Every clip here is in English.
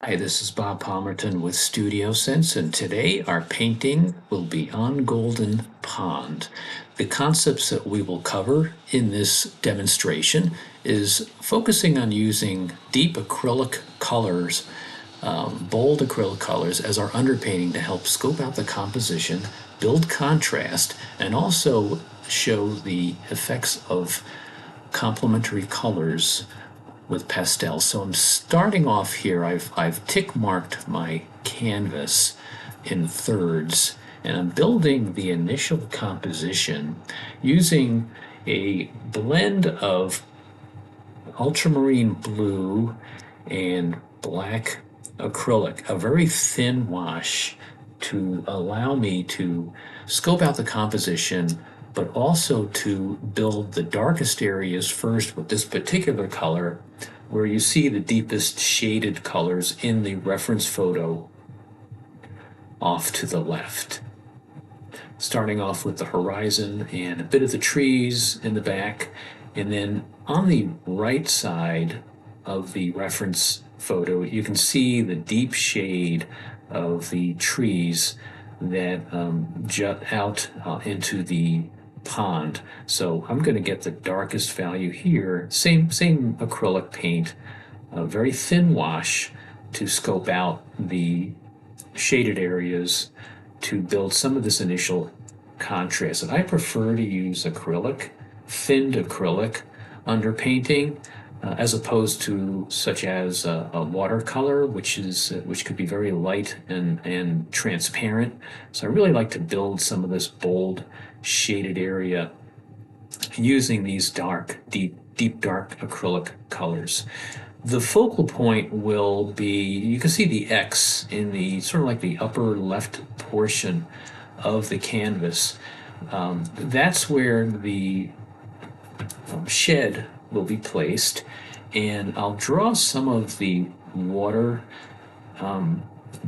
Hi, this is Bob Palmerton with StudioSense, and today our painting will be on Golden Pond. The concepts that we will cover in this demonstration is focusing on using deep acrylic colors, bold acrylic colors as our underpainting to help scope out the composition, build contrast, and also show the effects of complementary colors with pastel. So I'm starting off here. I've tick marked my canvas in thirds, and I'm building the initial composition using a blend of ultramarine blue and black acrylic, a very thin wash to allow me to scope out the composition, but also to build the darkest areas first with this particular color, where you see the deepest shaded colors in the reference photo off to the left. Starting off with the horizon and a bit of the trees in the back, and then on the right side of the reference photo, you can see the deep shade of the trees that jut out into the pond. So I'm going to get the darkest value here. Same acrylic paint, a very thin wash to scope out the shaded areas to build some of this initial contrast. And I prefer to use acrylic, thinned acrylic underpainting, as opposed to such as a watercolor, which could be very light and transparent. So I really like to build some of this bold shaded area using these deep dark acrylic colors. The focal point will be, you can see the X in the sort of like the upper left portion of the canvas. That's where the shed will be placed, and I'll draw some of the water,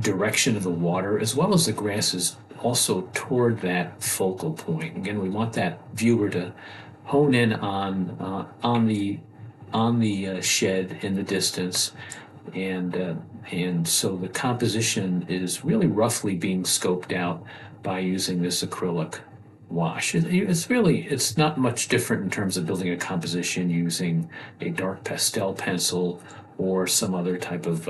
direction of the water, as well as the grasses also toward that focal point. Again, we want that viewer to hone in on the shed in the distance, and so the composition is really roughly being scoped out by using this acrylic wash. It's not much different in terms of building a composition using a dark pastel pencil or some other type of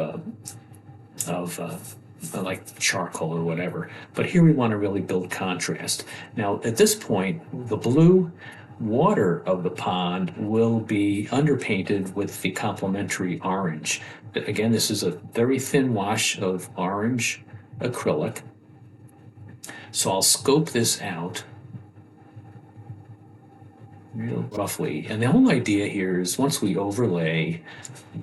like charcoal or whatever. But here we want to really build contrast. Now, at this point, the blue water of the pond will be underpainted with the complementary orange. Again, this is a very thin wash of orange acrylic. So I'll scope this out real roughly. And the whole idea here is once we overlay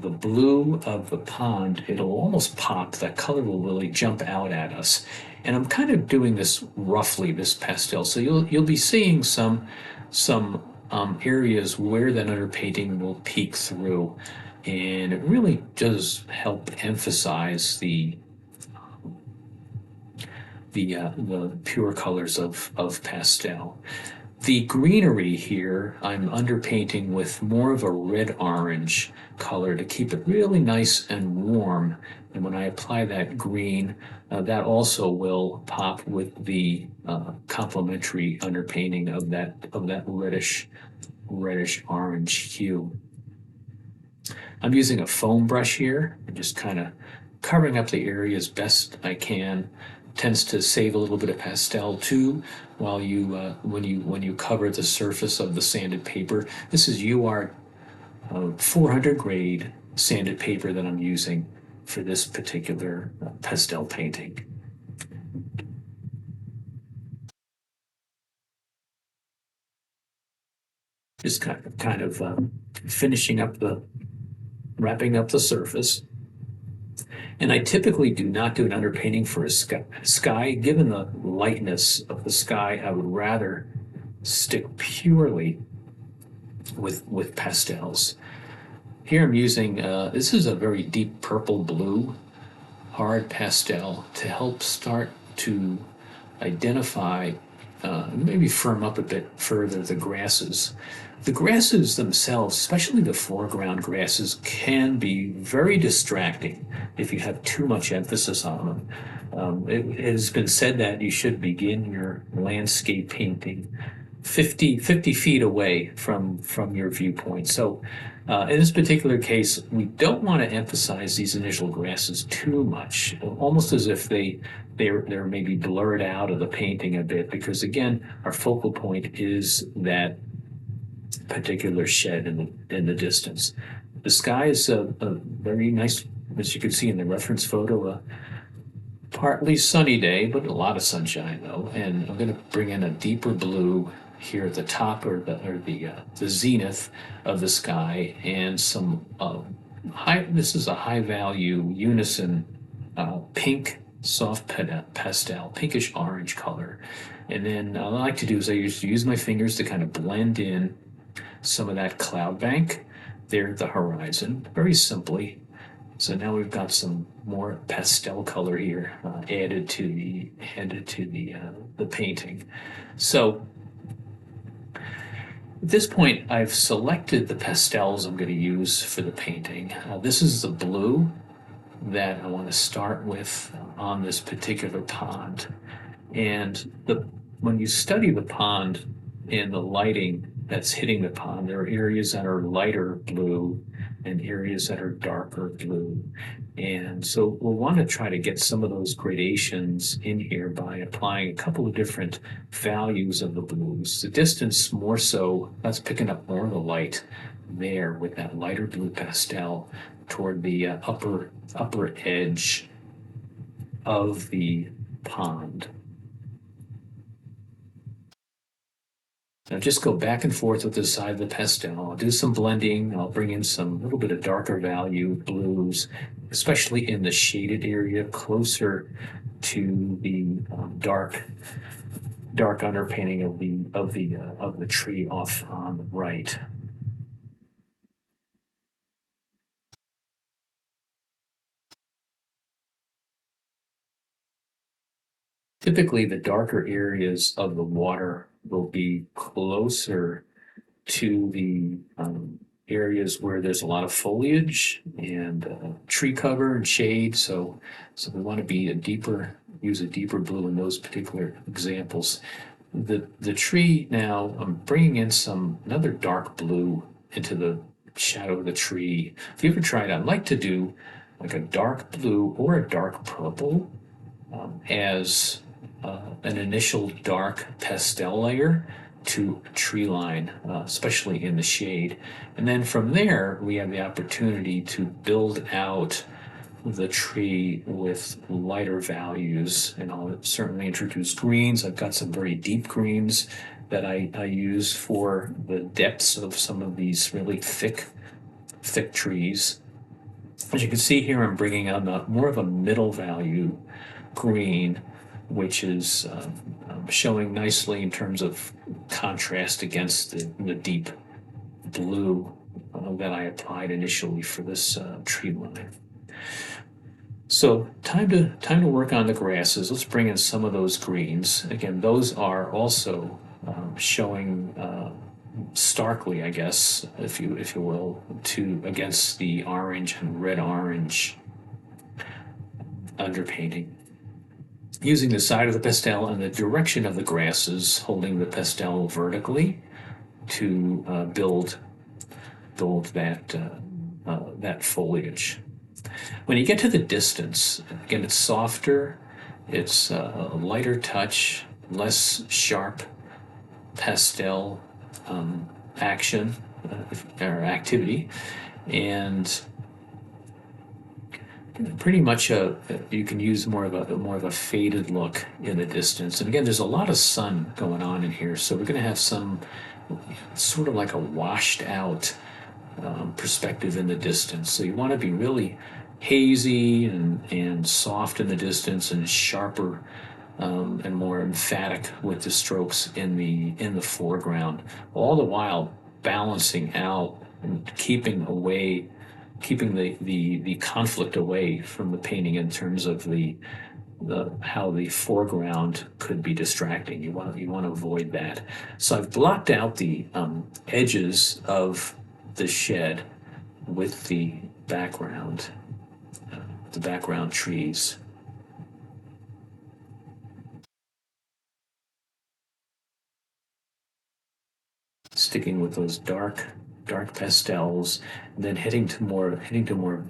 the blue of the pond, it'll almost pop. That color will really jump out at us. And I'm kind of doing this roughly, this pastel. So you'll be seeing some areas where that underpainting will peek through. And it really does help emphasize the pure colors of pastel. The greenery here, I'm underpainting with more of a red-orange color to keep it really nice and warm. And when I apply that green, that also will pop with the complementary underpainting of that reddish orange hue. I'm using a foam brush here, and just kind of covering up the area as best I can. Tends to save a little bit of pastel too while when you cover the surface of the sanded paper. This is UR 400 grade sanded paper that I'm using for this particular pastel painting. Just kind of wrapping up the surface. And I typically do not do an underpainting for a sky. Given the lightness of the sky, I would rather stick purely with pastels. Here I'm using, this is a very deep purple blue, hard pastel to help start to identify maybe firm up a bit further the grasses. The grasses themselves, especially the foreground grasses, can be very distracting if you have too much emphasis on them. It has been said that you should begin your landscape painting 50 feet away from your viewpoint. So in this particular case, we don't want to emphasize these initial grasses too much, almost as if they're maybe blurred out of the painting a bit, because again, our focal point is that particular shed in the distance. The sky is a very nice, as you can see in the reference photo, a partly sunny day, but a lot of sunshine though. And I'm going to bring in a deeper blue here at the top, or the zenith of the sky, and some high. This is a high value unison pink soft pastel, pinkish orange color. And then what I like to do is I use my fingers to kind of blend in some of that cloud bank there at the horizon, very simply. So now we've got some more pastel color here added to the painting. So at this point, I've selected the pastels I'm going to use for the painting. This is the blue that I want to start with on this particular pond. And when you study the pond and the lighting that's hitting the pond, there are areas that are lighter blue and areas that are darker blue. And so we'll want to try to get some of those gradations in here by applying a couple of different values of the blues. The distance more so, that's picking up more of the light there with that lighter blue pastel toward the upper edge of the pond. Now just go back and forth with the side of the pastel. I'll do some blending. I'll bring in some little bit of darker value blues, especially in the shaded area closer to the dark underpainting of the tree off on the right. Typically, the darker areas of the water will be closer to the areas where there's a lot of foliage and tree cover and shade. So we want to use a deeper blue in those particular examples. The tree now, I'm bringing in another dark blue into the shadow of the tree. If you ever tried, I'd like to do like a dark blue or a dark purple as an initial dark pastel layer to a tree line, especially in the shade. And then from there, we have the opportunity to build out the tree with lighter values. And I'll certainly introduce greens. I've got some very deep greens that I use for the depths of some of these really thick trees. As you can see here, I'm bringing out more of a middle value green, which is showing nicely in terms of contrast against the deep blue that I applied initially for this tree line. So time to work on the grasses. Let's bring in some of those greens. Again, those are also showing starkly, I guess, if you will, against the orange and red-orange underpainting. Using the side of the pastel and the direction of the grasses, holding the pastel vertically to build that foliage. When you get to the distance, again, it's softer, it's a lighter touch, less sharp pastel action or activity, and pretty much you can use more of a faded look in the distance. And again, there's a lot of sun going on in here, so we're going to have some sort of like a washed out perspective in the distance. So you want to be really hazy and soft in the distance, and sharper and more emphatic with the strokes in the foreground, all the while balancing out and keeping the conflict away from the painting in terms of the how the foreground could be distracting. You want to avoid that. So I've blocked out the edges of the shed with the background trees. Sticking with those dark pastels, and then heading to more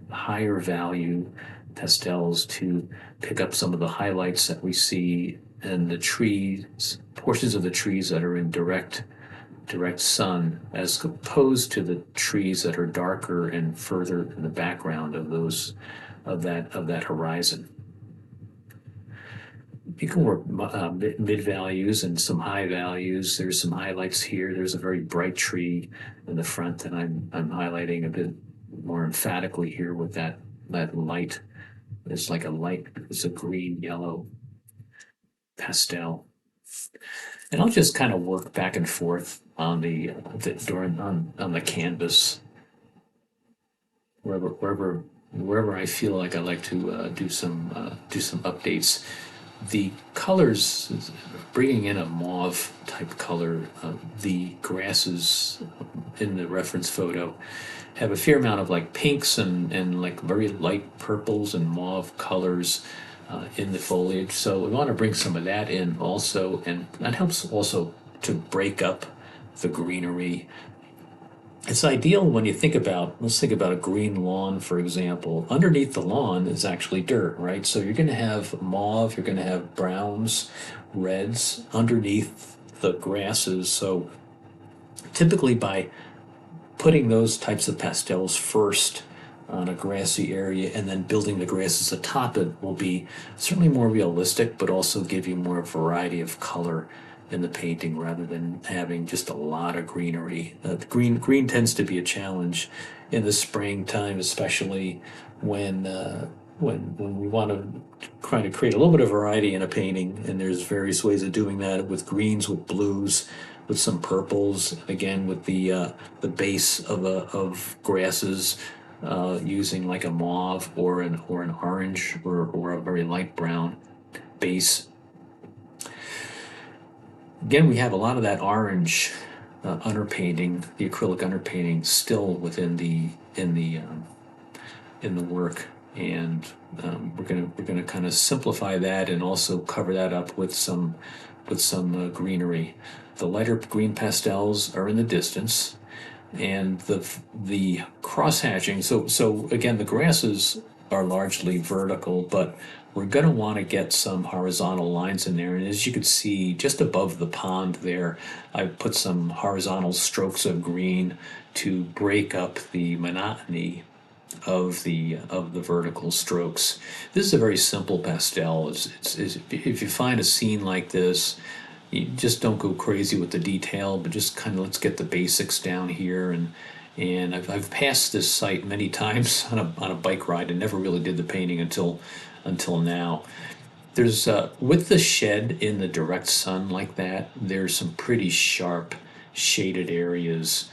higher value pastels to pick up some of the highlights that we see in the trees, portions of the trees that are in direct sun, as opposed to the trees that are darker and further in the background of that horizon. You can work mid values and some high values. There's some highlights here. There's a very bright tree in the front that I'm highlighting a bit more emphatically here with that light. It's like a light. It's a green yellow pastel, and I'll just kind of work back and forth on on the canvas wherever I feel like I like to do some updates. The colors, bringing in a mauve type color, the grasses in the reference photo have a fair amount of like pinks and like very light purples and mauve colors in the foliage. So we want to bring some of that in also, and that helps also to break up the greenery. It's ideal when you let's think about a green lawn, for example. Underneath the lawn is actually dirt, right? So you're going to have mauve, you're going to have browns, reds underneath the grasses. So typically by putting those types of pastels first on a grassy area and then building the grasses atop it will be certainly more realistic, but also give you more variety of color in the painting rather than having just a lot of greenery. Green tends to be a challenge in the springtime, especially when we want to try to create a little bit of variety in a painting. And there's various ways of doing that with greens, with blues, with some purples. Again, with the base of grasses. Using like a mauve or an orange or a very light brown base. Again, we have a lot of that orange underpainting, the acrylic underpainting, still within in the work, and we're gonna kind of simplify that and also cover that up with some greenery. The lighter green pastels are in the distance, and the cross hatching. So again, the grasses are largely vertical, but we're going to want to get some horizontal lines in there. And as you can see, just above the pond there, I put some horizontal strokes of green to break up the monotony of the vertical strokes. This is a very simple pastel. If you find a scene like this, you just don't go crazy with the detail, but just kind of let's get the basics down here. And I've passed this site many times on a bike ride and never really did the painting until now. There's with the shed in the direct sun like that, there's some pretty sharp shaded areas.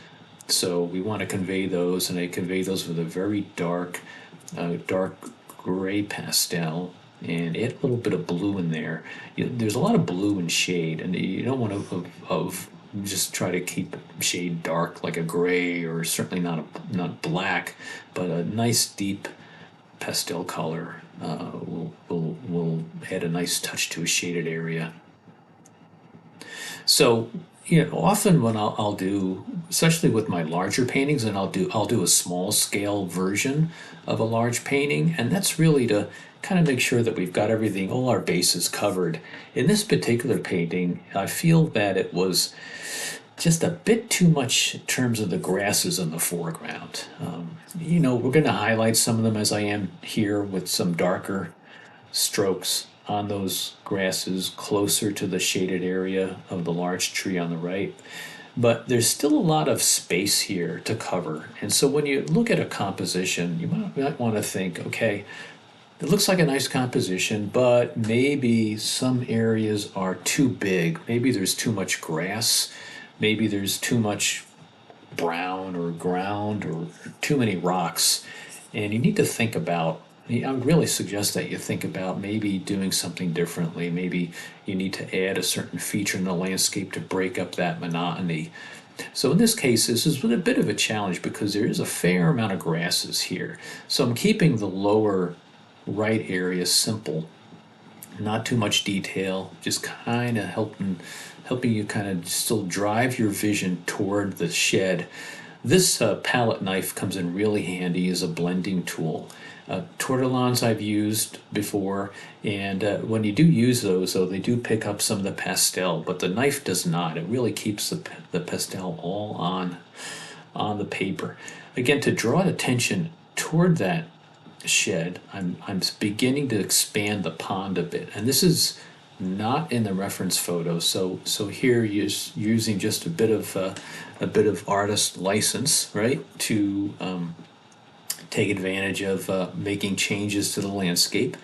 So we want to convey those, and I convey those with a very dark gray pastel, and add a little bit of blue in there. There's a lot of blue in shade, and you don't want to just try to keep shade dark like a gray, or certainly not black, but a nice deep pastel color will add a nice touch to a shaded area. So often when I'll do, especially with my larger paintings, and I'll do a small scale version of a large painting, and that's really to kind of make sure that we've got everything, all our bases covered. In this particular painting, I feel that it was just a bit too much in terms of the grasses in the foreground. We're going to highlight some of them as I am here with some darker strokes on those grasses closer to the shaded area of the large tree on the right. But there's still a lot of space here to cover. And so when you look at a composition, you might want to think, okay, it looks like a nice composition, but maybe some areas are too big. Maybe there's too much grass. Maybe there's too much brown or ground or too many rocks. And you need to think about, I would really suggest that you think about maybe doing something differently. Maybe you need to add a certain feature in the landscape to break up that monotony. So in this case, this has been a bit of a challenge because there is a fair amount of grasses here. So I'm keeping the lower right area simple, not too much detail, just kind of helping you kind of still drive your vision toward the shed. This palette knife comes in really handy as a blending tool. Tortillons I've used before, and when you do use those, though, they do pick up some of the pastel, but the knife does not. It really keeps the pastel all on the paper. Again, to draw attention toward that shed, I'm beginning to expand the pond a bit, and this is not in the reference photo. So here you're using just a bit of artist license, right, to take advantage of making changes to the landscape.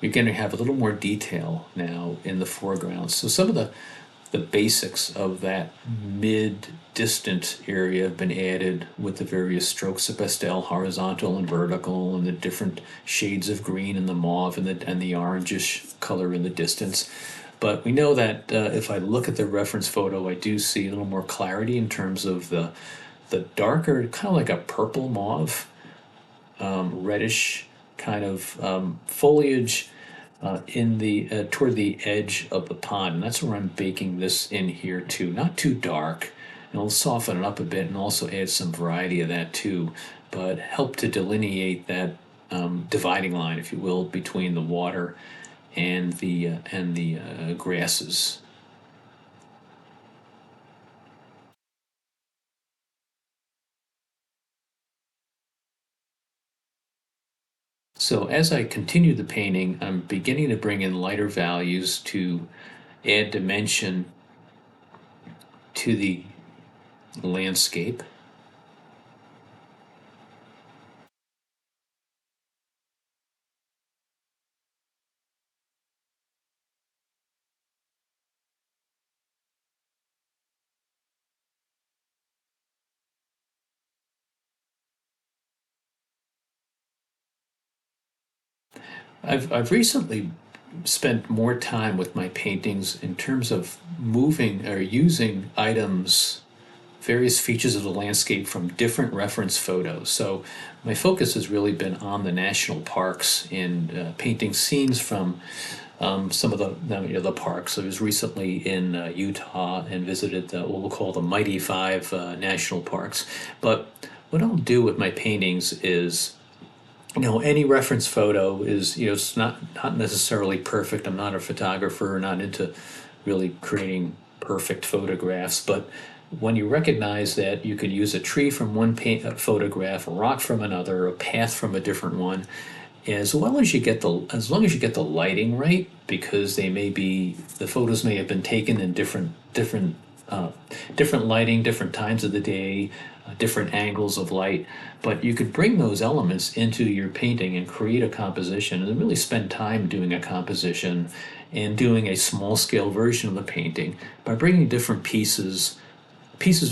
You're going to have a little more detail now in the foreground. So some of the basics of that mid-distant area have been added with the various strokes of pastel, horizontal and vertical, and the different shades of green and the mauve and the orangish color in the distance. But we know that if I look at the reference photo, I do see a little more clarity in terms of the darker, kind of like a purple mauve, reddish kind of foliage in the toward the edge of the pond, and that's where I'm baking this in here too. Not too dark, and it'll soften it up a bit, and also add some variety of that too, but help to delineate that dividing line, if you will, between the water and the grasses. So as I continue the painting, I'm beginning to bring in lighter values to add dimension to the landscape. I've recently spent more time with my paintings in terms of moving or using items, various features of the landscape from different reference photos. So my focus has really been on the national parks and painting scenes from some of the parks. I was recently in Utah and visited what we'll call the Mighty Five national parks. But what I'll do with my paintings is, any reference photo is, it's not necessarily perfect. I'm not a photographer, not into really creating perfect photographs, but when you recognize that you could use a tree from one photograph, a rock from another, a path from a different one, as well as as long as you get the lighting right, because the photos may have been taken in different lighting, different times of the day, different angles of light, but you could bring those elements into your painting and create a composition and really spend time doing a composition and doing a small scale version of the painting by bringing different pieces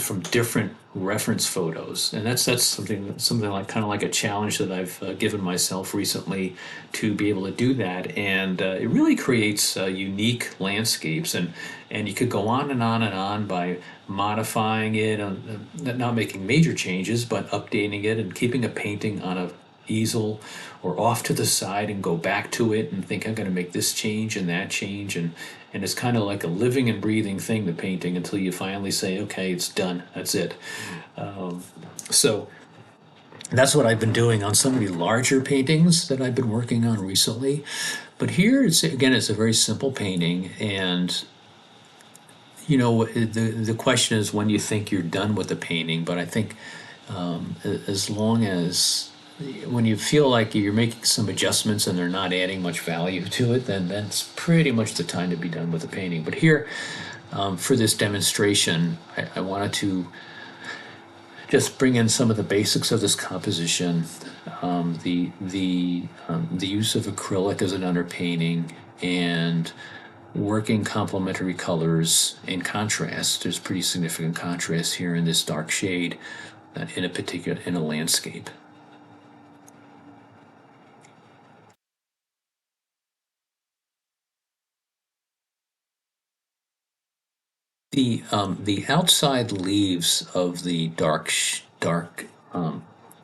from different reference photos. And that's something like kind of like a challenge that I've given myself recently, to be able to do that. And it really creates unique landscapes, and you could go on and on and on by modifying it, not making major changes, but updating it and keeping a painting on a easel or off to the side and go back to it and think, I'm going to make this change and that change, and it's kind of like a living and breathing thing, the painting, until you finally say, okay, it's done, that's it. So that's what I've been doing on some of the larger paintings that I've been working on recently. But here, it's a very simple painting, and the question is when you think you're done with the painting. But I think as long as when you feel like you're making some adjustments and they're not adding much value to it, then that's pretty much the time to be done with the painting. But here, for this demonstration, I wanted to just bring in some of the basics of this composition, the use of acrylic as an underpainting, and working complementary colors and contrast. There's pretty significant contrast here in this dark shade in a landscape. The outside leaves of the dark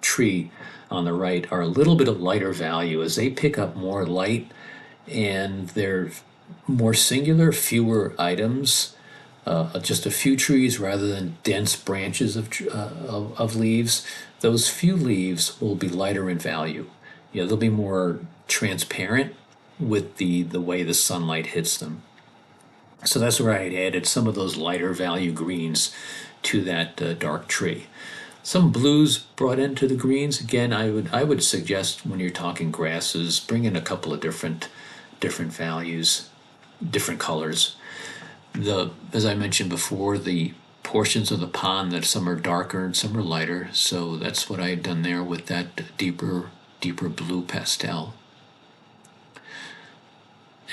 tree on the right are a little bit of lighter value as they pick up more light and they're more singular, fewer items, just a few trees rather than dense branches of leaves. Those few leaves will be lighter in value. They'll be more transparent with the way the sunlight hits them. So that's where I had added some of those lighter value greens to that dark tree. Some blues brought into the greens. Again, I would suggest when you're talking grasses, bring in a couple of different values, different colors. As I mentioned before, the portions of the pond that some are darker and some are lighter. So that's what I had done there with that deeper blue pastel.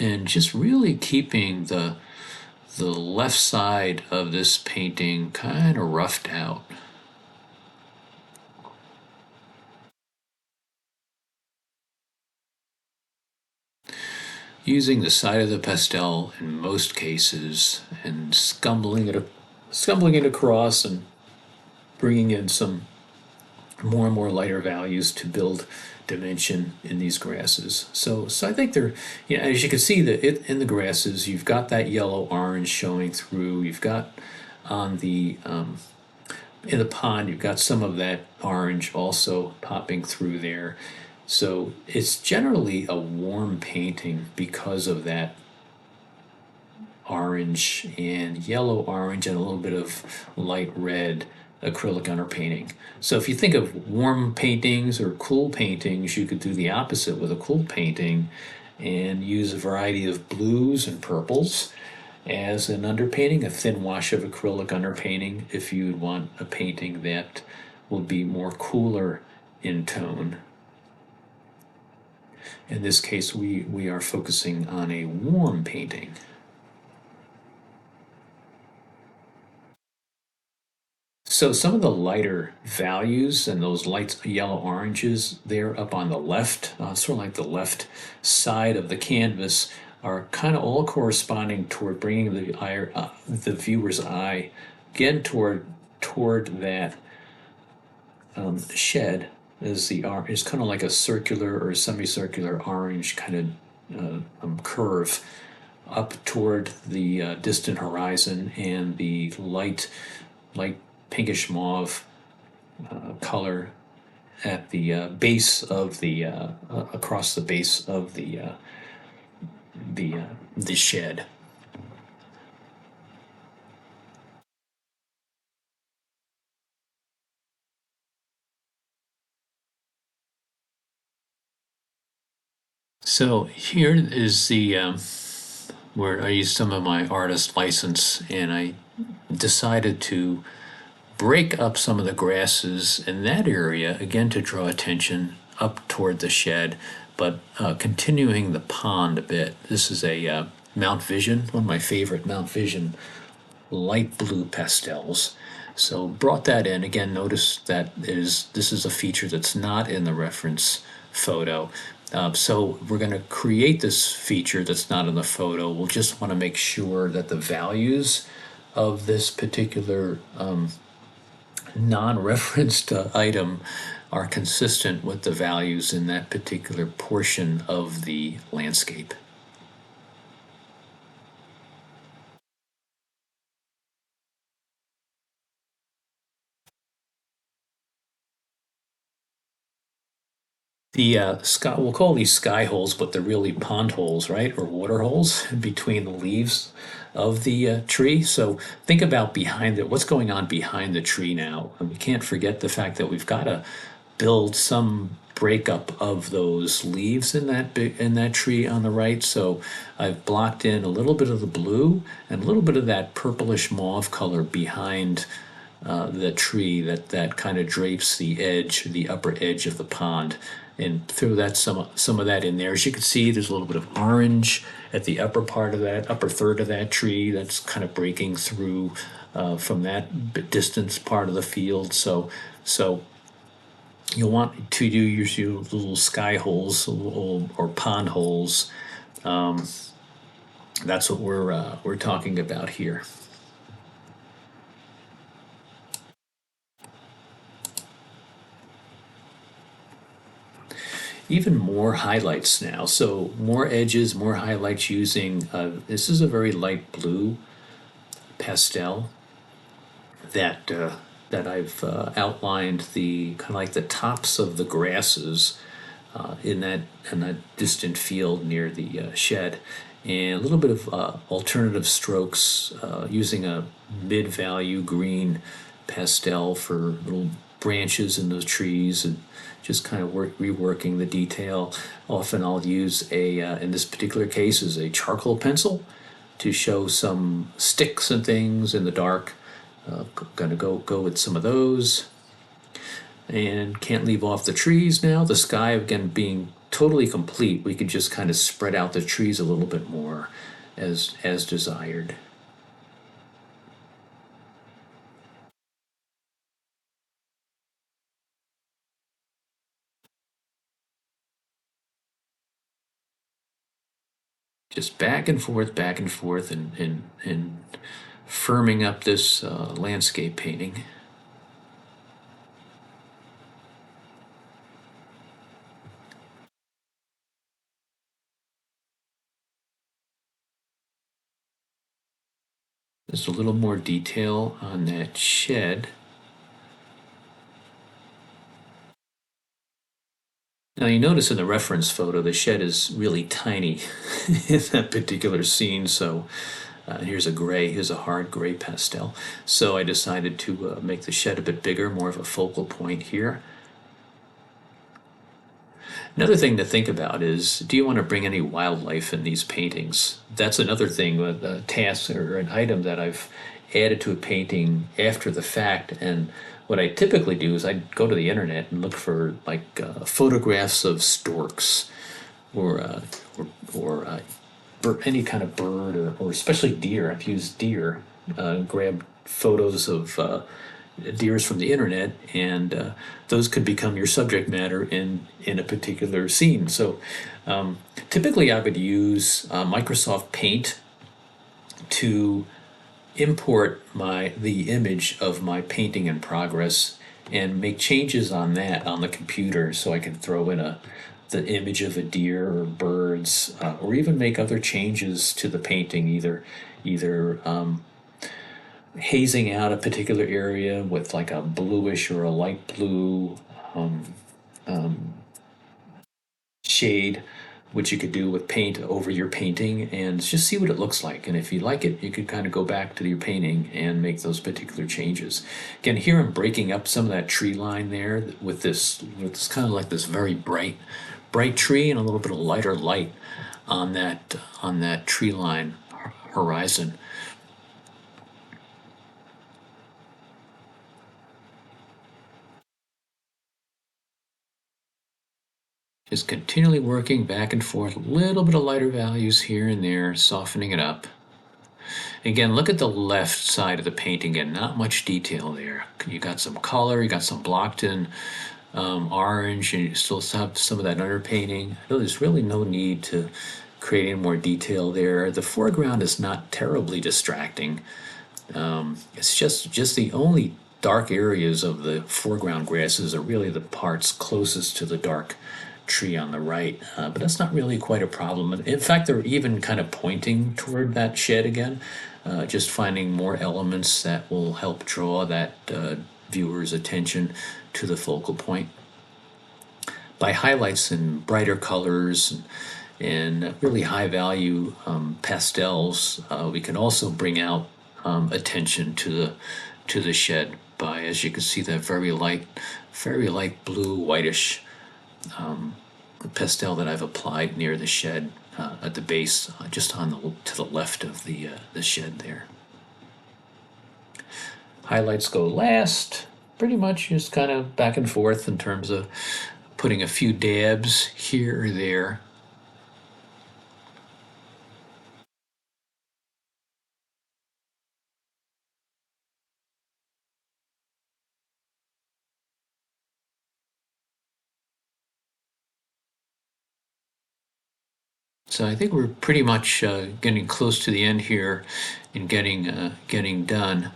And just really keeping the left side of this painting kind of roughed out. Using the side of the pastel in most cases and scumbling it across and bringing in some more and more lighter values to build dimension in these grasses. So I think they're, as you can see in the grasses, you've got that yellow orange showing through. You've got on the in the pond, you've got some of that orange also popping through there. So it's generally a warm painting because of that orange and yellow orange and a little bit of light red acrylic underpainting. So if you think of warm paintings or cool paintings, you could do the opposite with a cool painting and use a variety of blues and purples as an underpainting, a thin wash of acrylic underpainting if you want a painting that will be more cooler in tone. In this case, we are focusing on a warm painting. So some of the lighter values and those light yellow oranges, they're up on the left, sort of like the left side of the canvas, are kind of all corresponding toward bringing the viewer's eye again toward that shed is kind of like a circular or semicircular orange kind of curve up toward the distant horizon, and the light pinkish mauve color at the base of the across the base of the shed. So here is the where I used some of my artist license, and I decided to break up some of the grasses in that area again to draw attention up toward the shed, but continuing the pond a bit. This is a Mount Vision, one of my favorite Mount Vision light blue pastels. So brought that in again. Notice that this is a feature that's not in the reference photo. So we're going to create this feature that's not in the photo. We'll just want to make sure that the values of this particular non-referenced item are consistent with the values in that particular portion of the landscape. The sky, we'll call these sky holes, but they're really pond holes, right? Or water holes between the leaves of the tree. So think about behind it, what's going on behind the tree now. And we can't forget the fact that we've got to build some breakup of those leaves in that tree on the right. So I've blocked in a little bit of the blue and a little bit of that purplish mauve color behind the tree that kind of drapes the upper edge of the pond, and throw that some of that in there. As you can see, there's a little bit of orange at the upper part of that upper third of that tree that's kind of breaking through from that distance part of the field. So you'll want to do your little sky holes or pond holes. That's what we're talking about here. even more highlights now. So more edges, more highlights using, this is a very light blue pastel that that I've outlined the kind of like the tops of the grasses in that distant field near the shed, and a little bit of alternative strokes using a mid-value green pastel for little branches in those trees and just kind of reworking the detail. Often I'll use in this particular case, is a charcoal pencil to show some sticks and things in the dark. Gonna go with some of those, and can't leave off the trees now. The sky again being totally complete, we could just kind of spread out the trees a little bit more as desired. Just back and forth, and firming up this landscape painting. Just a little more detail on that shed. Now you notice in the reference photo, the shed is really tiny in that particular scene. So here's a gray, here's a hard gray pastel. So I decided to make the shed a bit bigger, more of a focal point here. Another thing to think about is, do you want to bring any wildlife in these paintings? That's another thing, a task or an item that I've added to a painting after the fact. And what I typically do is I go to the internet and look for like photographs of storks or any kind of bird, or especially deer. I've used deer, grabbed photos of deers from the internet, and those could become your subject matter in a particular scene. So typically I would use Microsoft Paint to import the image of my painting in progress and make changes on that on the computer, so I can throw in the image of a deer or birds, or even make other changes to the painting, either hazing out a particular area with like a bluish or a light blue shade, which you could do with paint over your painting and just see what it looks like. And if you like it, you could kind of go back to your painting and make those particular changes. Again, here I'm breaking up some of that tree line there with this kind of like this very bright tree, and a little bit of lighter light on that tree line horizon. Just continually working back and forth, a little bit of lighter values here and there, softening it up. Again, look at the left side of the painting. Again, not much detail there. You got some color, you got some blocked in orange, and you still have some of that underpainting. There's really no need to create any more detail there. The foreground is not terribly distracting. It's just the only dark areas of the foreground grasses are really the parts closest to the dark tree on the right, but that's not really quite a problem. In fact, they're even kind of pointing toward that shed again, just finding more elements that will help draw that viewer's attention to the focal point. By highlights and brighter colors and really high value pastels, we can also bring out attention to the shed by, as you can see, that very light blue, whitish pastel that I've applied near the shed at the base, just to the left of the shed there. Highlights go last. Pretty much just kind of back and forth in terms of putting a few dabs here or there. So I think we're pretty much getting close to the end here and getting done.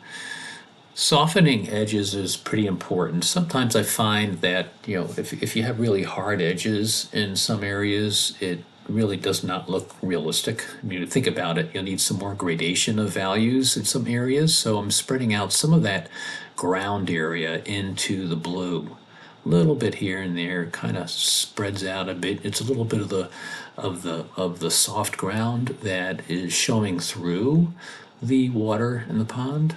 Softening edges is pretty important. Sometimes I find that, if you have really hard edges in some areas, it really does not look realistic. I mean, think about it, you'll need some more gradation of values in some areas. So I'm spreading out some of that ground area into the blue. A little bit here and there, kind of spreads out a bit. It's a little bit of the soft ground that is showing through the water in the pond.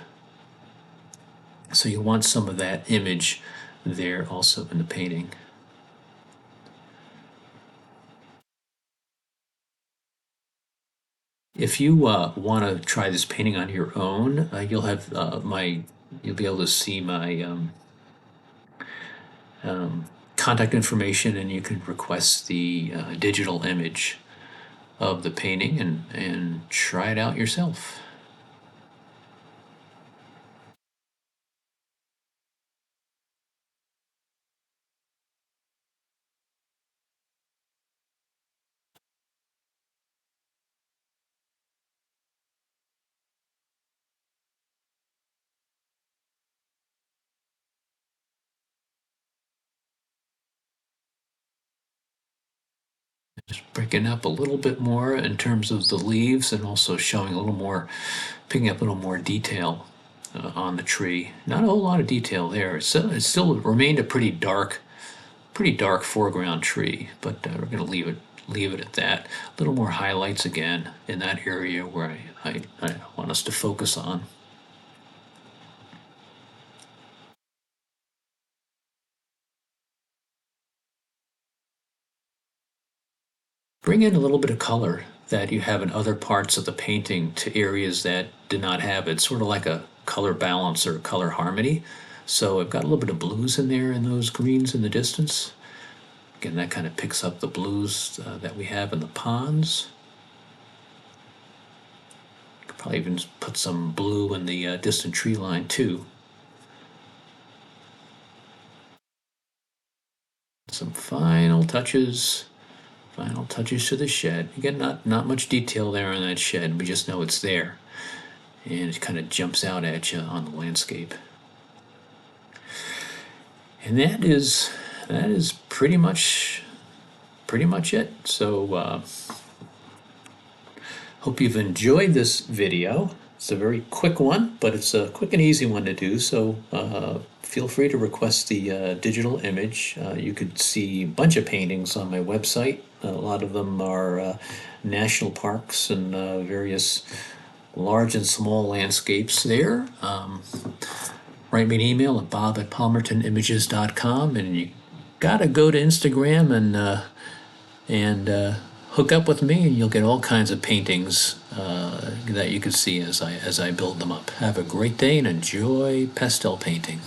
So you want some of that image there also in the painting. If you want to try this painting on your own, you'll be able to see my contact information, and you can request the digital image of the painting and try it out yourself. Just breaking up a little bit more in terms of the leaves, and also showing a little more, picking up a little more detail on the tree. Not a whole lot of detail there. It still remained a pretty dark foreground tree, but we're going to leave it at that. A little more highlights again in that area where I want us to focus on. Bring in a little bit of color that you have in other parts of the painting to areas that did not have it, sort of like a color balance or color harmony. So I've got a little bit of blues in there and those greens in the distance. Again, that kind of picks up the blues that we have in the ponds. Could probably even put some blue in the distant tree line too. Some final touches to the shed. Again, not much detail there on that shed. We just know it's there, and it kind of jumps out at you on the landscape. And that is pretty much it. So hope you've enjoyed this video. It's a very quick one, but it's a quick and easy one to do. So feel free to request the digital image. You could see a bunch of paintings on my website. A lot of them are national parks and various large and small landscapes there. Write me an email at bob@palmertonimages.com, and you gotta go to Instagram and hook up with me, and you'll get all kinds of paintings that you can see as I build them up. Have a great day and enjoy pastel painting.